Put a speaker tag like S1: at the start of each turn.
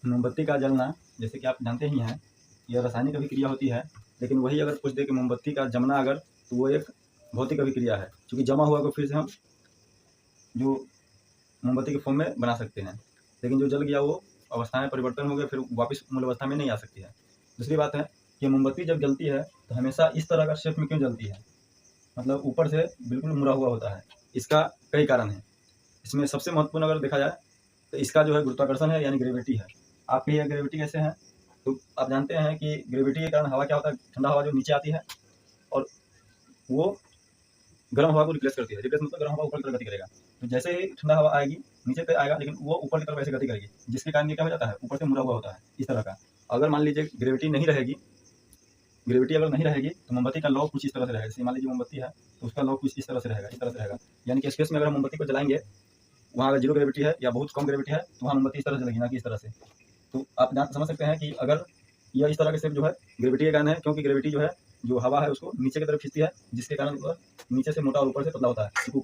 S1: मोमबत्ती का जलना, जैसे कि आप जानते ही हैं, यह रासायनिक अभिक्रिया होती है, लेकिन वही अगर कुछ देर के मोमबत्ती का जमना अगर, तो वो एक भौतिक अभिक्रिया है, क्योंकि जमा हुआ को फिर से हम जो मोमबत्ती के फॉर्म में बना सकते हैं, लेकिन जो जल गया वो अवस्थाएं परिवर्तन हो गए, फिर वापस मूल अवस्था में नहीं आ सकती है। दूसरी बात है कि मोमबत्ती जब जलती है तो हमेशा इस तरह का शेप में क्यों जलती है, मतलब ऊपर से बिल्कुल मुड़ा हुआ होता है। इसका कई कारण हैं। इसमें सबसे महत्वपूर्ण अगर देखा जाए तो इसका जो है गुरुत्वाकर्षण है, यानी ग्रेविटी है। आप कहिए ग्रेविटी कैसे है, तो आप जानते हैं कि ग्रेविटी के कारण हवा क्या होता है, ठंडा हवा जो नीचे आती है और वो गर्म हवा को रिप्लेस करती है। रिप्लेस मतलब गर्म हवा ऊपर की तरफ गति करेगा। तो जैसे ही ठंडा हवा आएगी नीचे पे आएगा, लेकिन वो ऊपर की तरफ ऐसे गति करेगी, जिसके कारण ये क्या हो जाता है, ऊपर से मुड़ा हुआ होता है इस तरह का। अगर मान लीजिए ग्रेविटी नहीं रहेगी, ग्रेविटी अगर नहीं रहेगी तो मोमबत्ती का लौ कुछ इस तरह से रहेगा। जैसे मान लीजिए मोमबत्ती है तो उसका लौ कुछ इस तरह से रहेगा, इस तरह से रहेगा। यानी कि स्पेस में अगर हम मोमबत्ती को जलाएंगे, वहाँ अगर जीरो ग्रेविटी है या बहुत कम ग्रेविटी है, तो वहाँ मोमबत्ती इस तरह से लगेगी, ना कि इस तरह से। तो आप समझ सकते हैं कि अगर यह इस तरह के शेप जो है ग्रेविटी के कारण है, क्योंकि ग्रेविटी जो है जो हवा है उसको नीचे की तरफ खींचती है, जिसके कारण नीचे से मोटा और ऊपर से पतला होता है। ऊपर